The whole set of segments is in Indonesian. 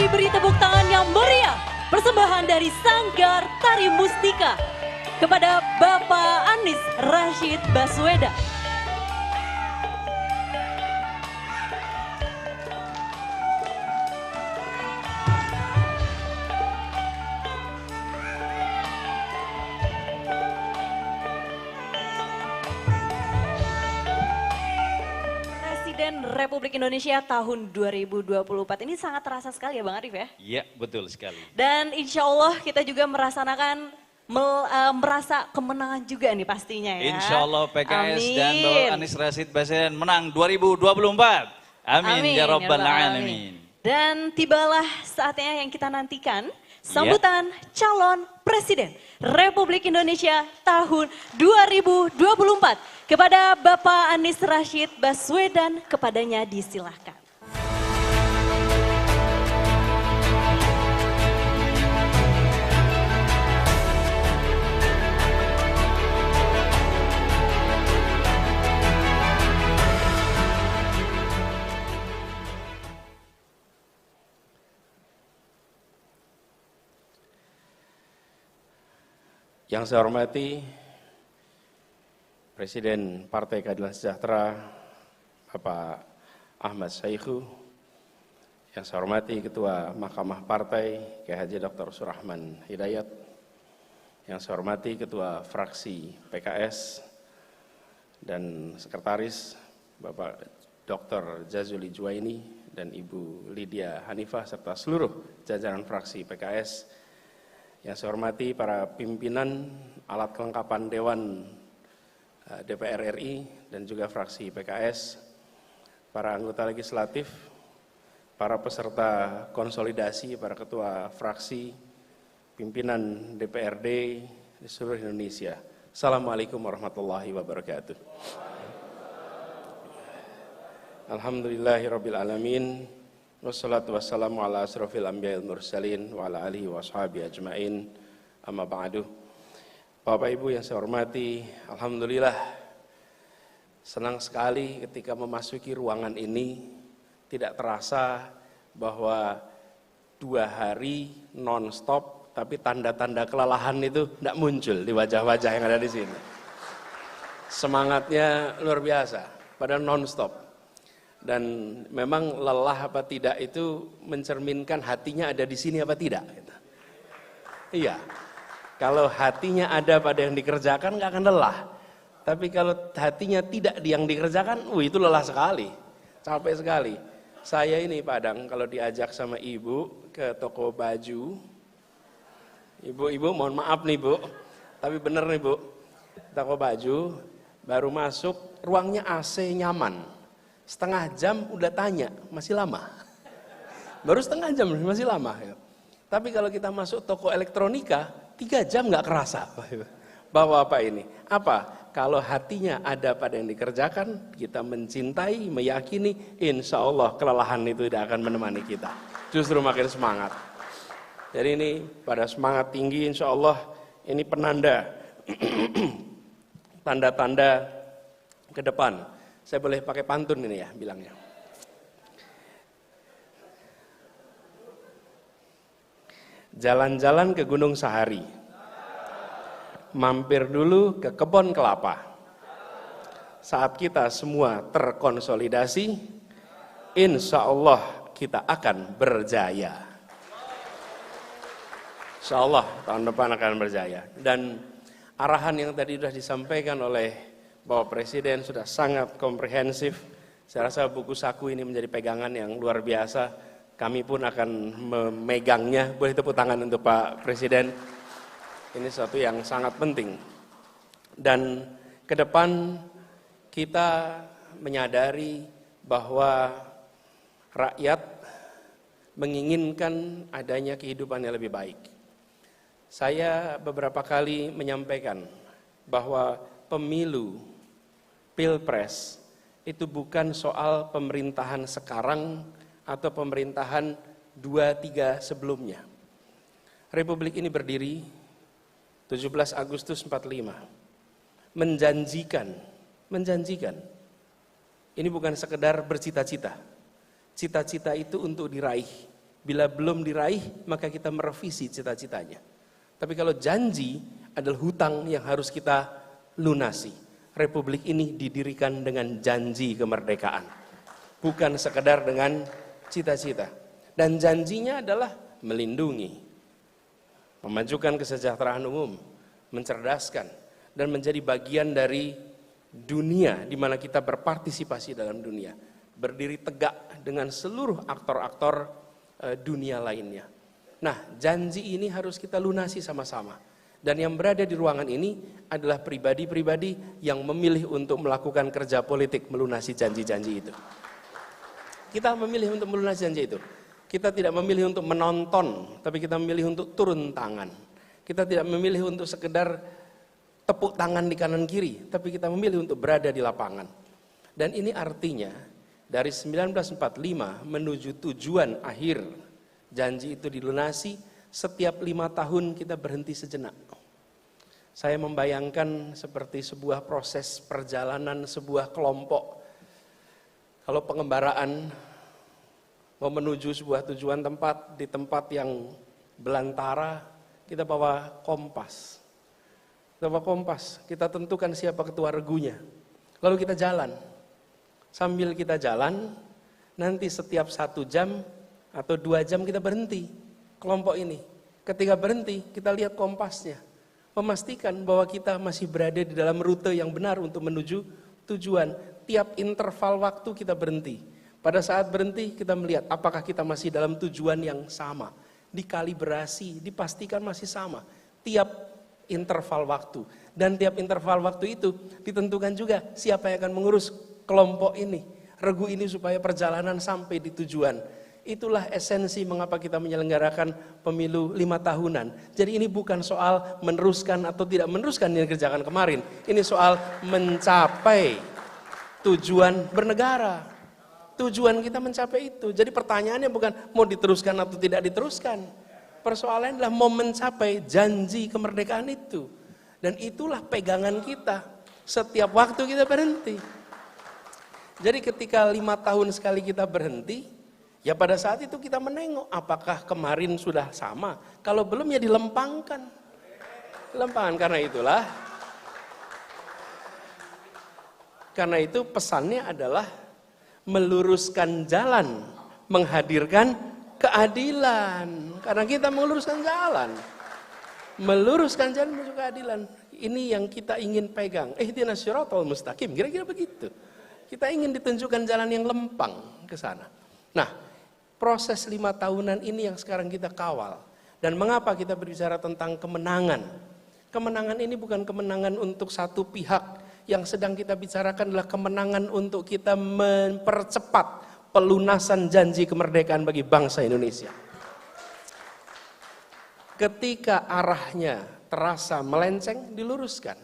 diberi tepuk tangan yang meriah, persembahan dari Sanggar Tari Mustika kepada Bapak Anies Rashid Baswedan. Presiden Republik Indonesia tahun 2024 ini sangat terasa sekali ya Bang Arief ya? Iya, betul sekali. Dan insya Allah kita juga merasa kemenangan juga nih pastinya ya. Insya Allah PKS Amin. dan Bapak Anies Rashid Baswedan menang 2024. Amin, ya Rabbal Alamin. Dan tibalah saatnya yang kita nantikan, sambutan calon Presiden Republik Indonesia tahun 2024. Kepada Bapak Anies Rashid Baswedan, kepadanya disilahkan. Yang saya hormati Presiden Partai Keadilan Sejahtera, Bapak Ahmad Saihu. Yang saya hormati Ketua Mahkamah Partai, Kiai Haji Dr. Surahman Hidayat. Yang saya hormati Ketua Fraksi PKS dan Sekretaris, Bapak Dr. Jazuli Juwaini dan Ibu Lydia Hanifah, serta seluruh jajaran fraksi PKS. Yang saya hormati para pimpinan alat kelengkapan Dewan DPR RI dan juga fraksi PKS, para anggota legislatif, para peserta konsolidasi, para ketua fraksi, pimpinan DPRD di seluruh Indonesia. Assalamualaikum warahmatullahi wabarakatuh. Alhamdulillahirabbil alamin. Wassalatu wassalamu ala asrofil anbiya'il mursalin wa ala alihi wa ashabihi ajma'in. Amma ba'du. Bapak Ibu yang saya hormati, alhamdulillah senang sekali ketika memasuki ruangan ini tidak terasa bahwa 2 hari non-stop tapi tanda-tanda kelelahan itu tidak muncul di wajah-wajah yang ada di sini. Semangatnya luar biasa pada non-stop. Dan memang lelah apa tidak itu mencerminkan hatinya ada di sini apa tidak. Iya. Kalau hatinya ada pada yang dikerjakan nggak akan lelah. Tapi kalau hatinya tidak di yang dikerjakan, itu lelah sekali, capek sekali. Saya ini Padang kalau diajak sama ibu ke toko baju, ibu mohon maaf nih bu, tapi bener nih bu, toko baju baru masuk ruangnya AC nyaman, setengah jam udah tanya masih lama, baru setengah jam masih lama. Tapi kalau kita masuk toko elektronika 3 jam nggak kerasa. Bahwa apa ini? Apa? Kalau hatinya ada pada yang dikerjakan, kita mencintai, meyakini, insya Allah kelelahan itu tidak akan menemani kita. Justru makin semangat. Jadi ini pada semangat tinggi insya Allah ini penanda, tanda-tanda ke depan. Saya boleh pakai pantun ini ya bilangnya. Jalan-jalan ke Gunung Sahari, mampir dulu ke kebun kelapa. Saat kita semua terkonsolidasi, insya Allah kita akan berjaya. Insya Allah tahun depan akan berjaya. Dan arahan yang tadi sudah disampaikan oleh Bapak Presiden sudah sangat komprehensif. Saya rasa buku saku ini menjadi pegangan yang luar biasa. Kami pun akan memegangnya. Boleh tepuk tangan untuk Pak Presiden. Ini sesuatu yang sangat penting. Dan ke depan kita menyadari bahwa rakyat menginginkan adanya kehidupan yang lebih baik. Saya beberapa kali menyampaikan bahwa pemilu, pilpres, itu bukan soal pemerintahan sekarang atau pemerintahan 2-3 sebelumnya. Republik ini berdiri 17 Agustus 45. Menjanjikan. Ini bukan sekedar bercita-cita. Cita-cita itu untuk diraih. Bila belum diraih, maka kita merevisi cita-citanya. Tapi kalau janji adalah hutang yang harus kita lunasi. Republik ini didirikan dengan janji kemerdekaan, bukan sekedar dengan cita-cita. Dan janjinya adalah melindungi, memajukan kesejahteraan umum, mencerdaskan, dan menjadi bagian dari dunia di mana kita berpartisipasi dalam dunia, berdiri tegak dengan seluruh aktor-aktor dunia lainnya. Nah, janji ini harus kita lunasi sama-sama. Dan yang berada di ruangan ini adalah pribadi-pribadi yang memilih untuk melakukan kerja politik melunasi janji-janji itu. Kita memilih untuk melunasi janji itu. Kita tidak memilih untuk menonton, tapi kita memilih untuk turun tangan. Kita tidak memilih untuk sekedar tepuk tangan di kanan kiri, tapi kita memilih untuk berada di lapangan. Dan ini artinya dari 1945 menuju tujuan akhir janji itu dilunasi, setiap 5 tahun kita berhenti sejenak. Saya membayangkan seperti sebuah proses perjalanan sebuah kelompok. Kalau pengembaraan mau menuju sebuah tujuan tempat, di tempat yang belantara, kita bawa kompas. Kita bawa kompas, kita tentukan siapa ketua regunya. Lalu kita jalan. Sambil kita jalan, nanti setiap 1 jam atau 2 jam kita berhenti, kelompok ini. Ketika berhenti, kita lihat kompasnya. Memastikan bahwa kita masih berada di dalam rute yang benar untuk menuju tujuan. Tiap interval waktu kita berhenti. Pada saat berhenti, kita melihat apakah kita masih dalam tujuan yang sama. Dikalibrasi, dipastikan masih sama. Tiap interval waktu. Dan tiap interval waktu itu ditentukan juga siapa yang akan mengurus kelompok ini. Regu ini supaya perjalanan sampai di tujuan. Itulah esensi mengapa kita menyelenggarakan pemilu 5 tahunan. Jadi ini bukan soal meneruskan atau tidak meneruskan yang dikerjakan kemarin. Ini soal mencapai tujuan bernegara. Tujuan kita mencapai itu. Jadi pertanyaannya bukan mau diteruskan atau tidak diteruskan. Persoalannya adalah mau mencapai janji kemerdekaan itu. Dan itulah pegangan kita. Setiap waktu kita berhenti. Jadi ketika 5 tahun sekali kita berhenti, ya pada saat itu kita menengok apakah kemarin sudah sama. Kalau belum ya dilempangkan. Dilempangkan karena itu pesannya adalah meluruskan jalan, menghadirkan keadilan. Karena kita meluruskan jalan. Meluruskan jalan menuju keadilan. Ini yang kita ingin pegang. Ihdinas siratal mustaqim, kira-kira begitu. Kita ingin ditunjukkan jalan yang lempang ke sana. Nah, proses 5 tahunan ini yang sekarang kita kawal. Dan mengapa kita berbicara tentang kemenangan? Kemenangan ini bukan kemenangan untuk satu pihak. Yang sedang kita bicarakan adalah kemenangan untuk kita mempercepat pelunasan janji kemerdekaan bagi bangsa Indonesia. Ketika arahnya terasa melenceng, diluruskan.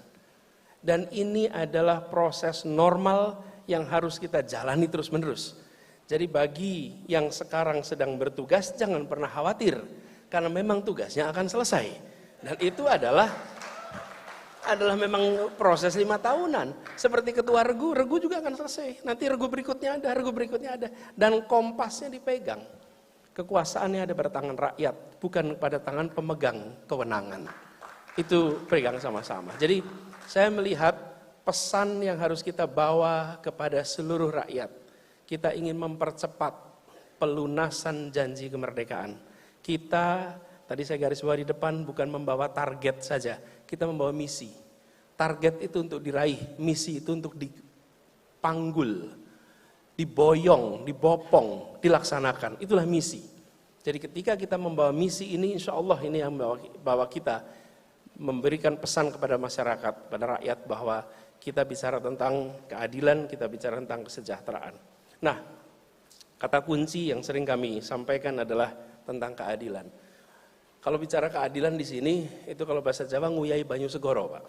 Dan ini adalah proses normal yang harus kita jalani terus-menerus. Jadi bagi yang sekarang sedang bertugas, jangan pernah khawatir. Karena memang tugasnya akan selesai. Dan itu adalah memang proses 5 tahunan. Seperti ketua regu juga akan selesai. Nanti regu berikutnya ada. Dan kompasnya dipegang. Kekuasaannya ada pada tangan rakyat, bukan pada tangan pemegang kewenangan. Itu pegang sama-sama. Jadi saya melihat pesan yang harus kita bawa kepada seluruh rakyat. Kita ingin mempercepat pelunasan janji kemerdekaan. Kita, tadi saya garis bawah di depan, bukan membawa target saja. Kita membawa misi. Target itu untuk diraih, misi itu untuk dipanggul, diboyong, dibopong, dilaksanakan. Itulah misi. Jadi ketika kita membawa misi ini, insya Allah ini yang membawa kita memberikan pesan kepada masyarakat, pada rakyat bahwa kita bicara tentang keadilan, kita bicara tentang kesejahteraan. Nah, kata kunci yang sering kami sampaikan adalah tentang keadilan. Kalau bicara keadilan di sini, itu kalau bahasa Jawa nguyai banyu segoro, Pak.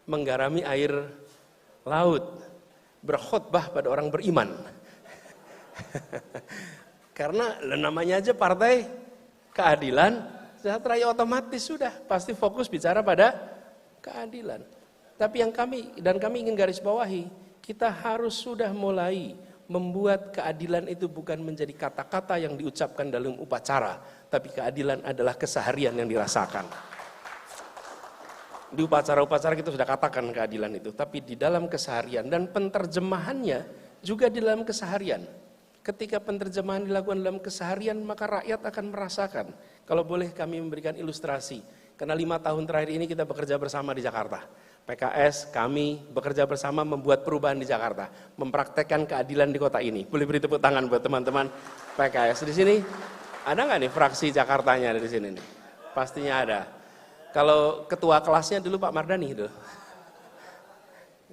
Menggarami air laut, berkhutbah pada orang beriman. Karena namanya aja partai keadilan, sejahtera ya otomatis sudah pasti fokus bicara pada keadilan. Tapi yang kami ingin garis bawahi, kita harus sudah mulai membuat keadilan itu bukan menjadi kata-kata yang diucapkan dalam upacara, tapi keadilan adalah keseharian yang dirasakan. Di upacara-upacara kita sudah katakan keadilan itu, tapi di dalam keseharian dan penerjemahannya juga di dalam keseharian. Ketika penerjemahan dilakukan dalam keseharian, maka rakyat akan merasakan. Kalau boleh kami memberikan ilustrasi, karena 5 tahun terakhir ini kita bekerja bersama di Jakarta. PKS, kami bekerja bersama membuat perubahan di Jakarta, mempraktekkan keadilan di kota ini. Boleh beri tepuk tangan buat teman-teman PKS di sini. Ada nggak nih fraksi Jakartanya di sini nih? Pastinya ada. Kalau ketua kelasnya dulu Pak Mardani itu,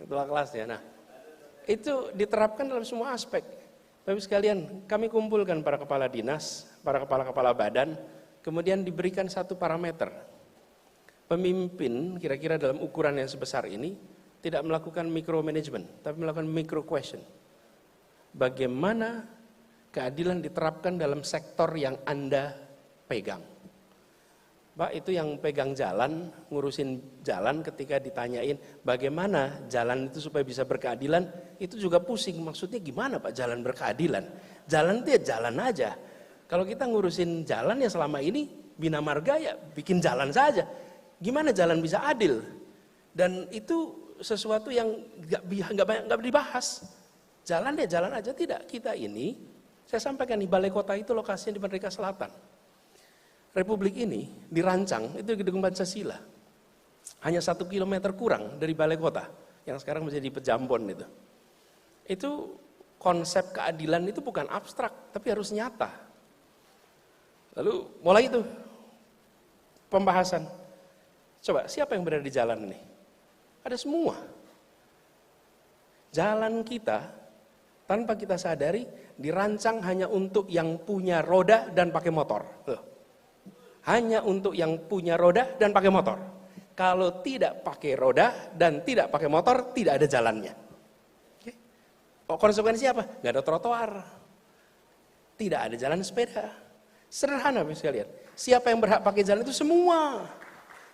ketua kelasnya. Nah, itu diterapkan dalam semua aspek. Bapak sekalian, kami kumpulkan para kepala dinas, para kepala-kepala badan, kemudian diberikan satu parameter. Pemimpin kira-kira dalam ukuran yang sebesar ini tidak melakukan micromanagement, tapi melakukan micro question. Bagaimana keadilan diterapkan dalam sektor yang Anda pegang? Pak, itu yang pegang jalan, ngurusin jalan, ketika ditanyain bagaimana jalan itu supaya bisa berkeadilan, itu juga pusing. Maksudnya gimana Pak jalan berkeadilan? Jalan itu ya jalan aja. Kalau kita ngurusin jalan ya selama ini Bina Marga ya bikin jalan saja. Gimana jalan bisa adil? Dan itu sesuatu yang nggak dibahas. Jalan ya jalan aja, tidak. Kita ini, saya sampaikan nih, Balai Kota itu lokasinya di Merdeka Selatan. Republik ini dirancang itu di Gedung Pancasila. Hanya 1 kilometer kurang dari Balai Kota yang sekarang menjadi Pejambon itu. Itu konsep keadilan itu bukan abstrak, tapi harus nyata. Lalu mulai itu pembahasan. Coba, siapa yang berada di jalan ini? Ada semua. Jalan kita, tanpa kita sadari, dirancang hanya untuk yang punya roda dan pakai motor. Hanya untuk yang punya roda dan pakai motor. Kalau tidak pakai roda dan tidak pakai motor, tidak ada jalannya. Oh, konsekuensinya apa? Nggak ada trotoar. Tidak ada jalan sepeda. Sederhana Bapak sekalian. Siapa yang berhak pakai jalan itu? Semua.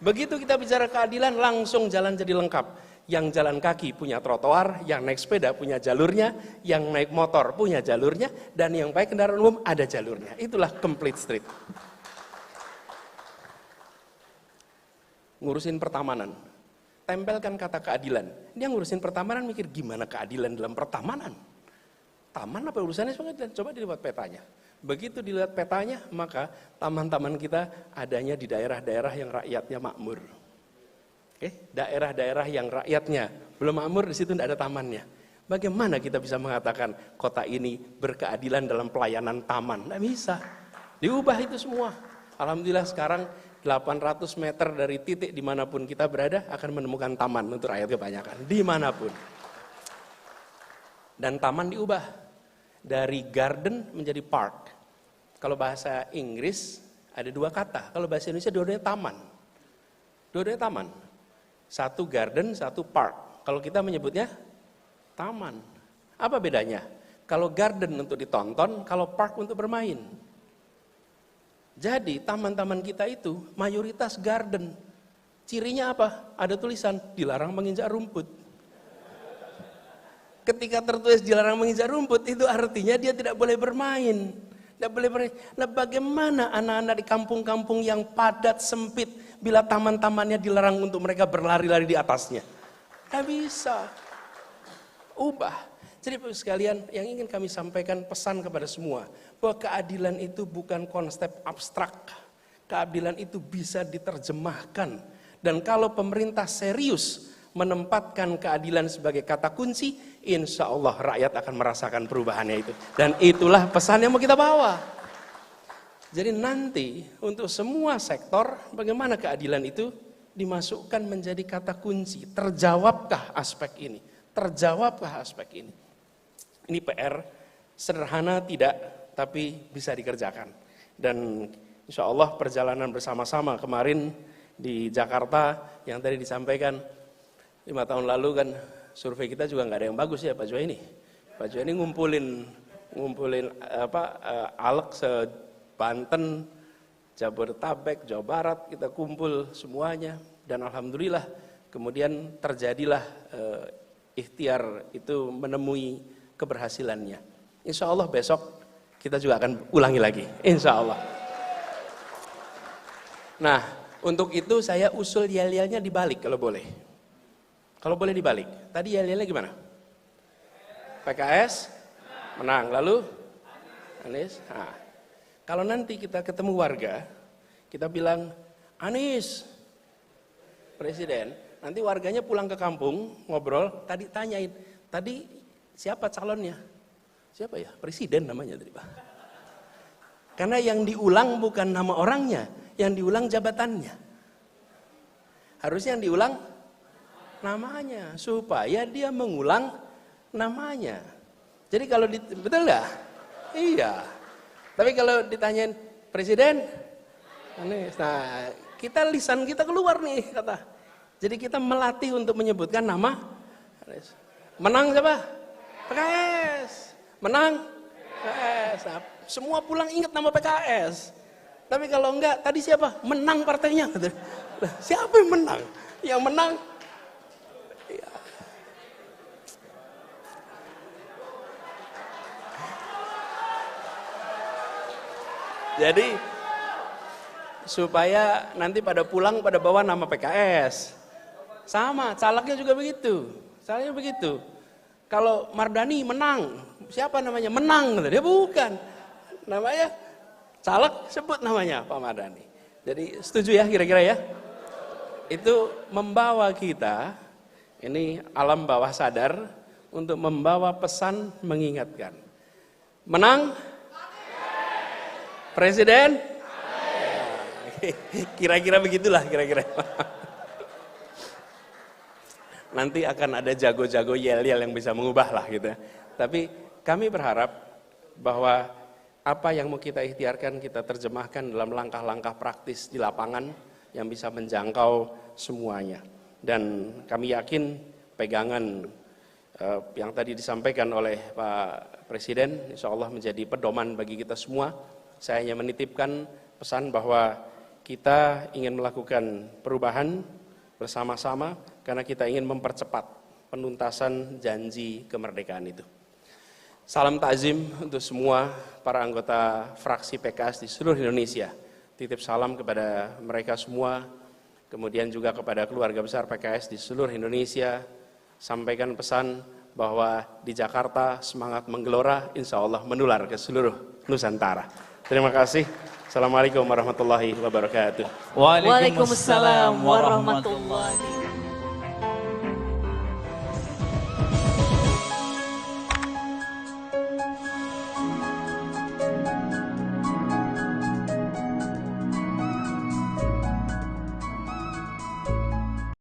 Begitu kita bicara keadilan, langsung jalan jadi lengkap. Yang jalan kaki punya trotoar, yang naik sepeda punya jalurnya, yang naik motor punya jalurnya, dan yang pakai kendaraan umum ada jalurnya. Itulah complete street. Ngurusin pertamanan, tempelkan kata keadilan. Dia ngurusin pertamanan mikir gimana keadilan dalam pertamanan. Taman apa urusannya? Coba dilihat petanya. Begitu dilihat petanya, maka taman-taman kita adanya di daerah-daerah yang rakyatnya makmur. Daerah-daerah yang rakyatnya belum makmur, di situ tidak ada tamannya. Bagaimana kita bisa mengatakan kota ini berkeadilan dalam pelayanan taman? Tidak bisa. Diubah itu semua. Alhamdulillah sekarang 800 meter dari titik dimanapun kita berada akan menemukan taman untuk rakyat kebanyakan. Dimanapun. Dan taman diubah. Dari garden menjadi park. Kalau bahasa Inggris ada 2 kata. Kalau bahasa Indonesia dua-duanya taman. Dua-duanya taman. Satu garden, satu park. Kalau kita menyebutnya taman. Apa bedanya? Kalau garden untuk ditonton, kalau park untuk bermain. Jadi taman-taman kita itu mayoritas garden. Cirinya apa? Ada tulisan dilarang menginjak rumput. Ketika tertulis dilarang menginjak rumput, itu artinya dia tidak boleh bermain. Tidak boleh bermain. Nah, bagaimana anak-anak di kampung-kampung yang padat, sempit, bila taman-tamannya dilarang untuk mereka berlari-lari di atasnya? Tidak bisa. Ubah. Jadi Bapak sekalian, yang ingin kami sampaikan pesan kepada semua, bahwa keadilan itu bukan konsep abstrak. Keadilan itu bisa diterjemahkan. Dan kalau pemerintah serius menempatkan keadilan sebagai kata kunci, insya Allah rakyat akan merasakan perubahannya itu. Dan itulah pesan yang mau kita bawa. Jadi nanti untuk semua sektor, bagaimana keadilan itu dimasukkan menjadi kata kunci. Terjawabkah aspek ini? Terjawabkah aspek ini? Ini PR sederhana tidak, tapi bisa dikerjakan. Dan insya Allah perjalanan bersama-sama kemarin di Jakarta yang tadi disampaikan, 5 tahun lalu kan survei kita juga nggak ada yang bagus ya Pak Joy ini. Pak Joy ini ngumpulin Alek se-Banten, Jabodetabek, Jawa Barat, kita kumpul semuanya. Dan alhamdulillah kemudian terjadilah ikhtiar itu menemui keberhasilannya. Insya Allah besok kita juga akan ulangi lagi, insya Allah. Nah, untuk itu saya usul yel-yelnya dibalik kalau boleh. Kalau boleh dibalik. Tadi yel-yelnya gimana? PKS menang, lalu Anies. Nah, kalau nanti kita ketemu warga, kita bilang Anies presiden, nanti warganya pulang ke kampung ngobrol, tadi tanyain, tadi siapa calonnya? Siapa ya? Presiden namanya tadi Pak. Karena yang diulang bukan nama orangnya, yang diulang jabatannya. Harusnya yang diulang namanya, supaya dia mengulang namanya. Jadi kalau betul nggak? Iya. Tapi kalau ditanyain presiden, Anies. Nah, kita lisan kita keluar nih kata. Jadi kita melatih untuk menyebutkan nama Anies. Menang siapa? PKS. Menang PKS. Nah, semua pulang ingat nama PKS. Tapi kalau enggak, tadi siapa? Menang partainya. Siapa yang menang? Yang menang ya. Jadi supaya nanti pada pulang pada bawa nama PKS. Sama, calegnya juga begitu. Calegnya begitu. Kalau Mardani menang, siapa namanya? Menang, dia bukan. Namanya caleg sebut namanya Pak Mardani. Jadi setuju ya kira-kira ya? Itu membawa kita, ini alam bawah sadar, untuk membawa pesan mengingatkan. Menang? Presiden? Kira-kira begitulah kira-kira. Nanti akan ada jago-jago yel-yel yang bisa mengubah lah gitu. Tapi kami berharap bahwa apa yang mau kita ikhtiarkan kita terjemahkan dalam langkah-langkah praktis di lapangan yang bisa menjangkau semuanya. Dan kami yakin pegangan yang tadi disampaikan oleh Pak Presiden insya Allah menjadi pedoman bagi kita semua. Saya hanya menitipkan pesan bahwa kita ingin melakukan perubahan bersama-sama karena kita ingin mempercepat penuntasan janji kemerdekaan itu. Salam takzim untuk semua para anggota fraksi PKS di seluruh Indonesia. Titip salam kepada mereka semua, kemudian juga kepada keluarga besar PKS di seluruh Indonesia. Sampaikan pesan bahwa di Jakarta semangat menggelora insya Allah menular ke seluruh Nusantara. Terima kasih. Assalamualaikum warahmatullahi wabarakatuh. Waalaikumsalam warahmatullahi wabarakatuh.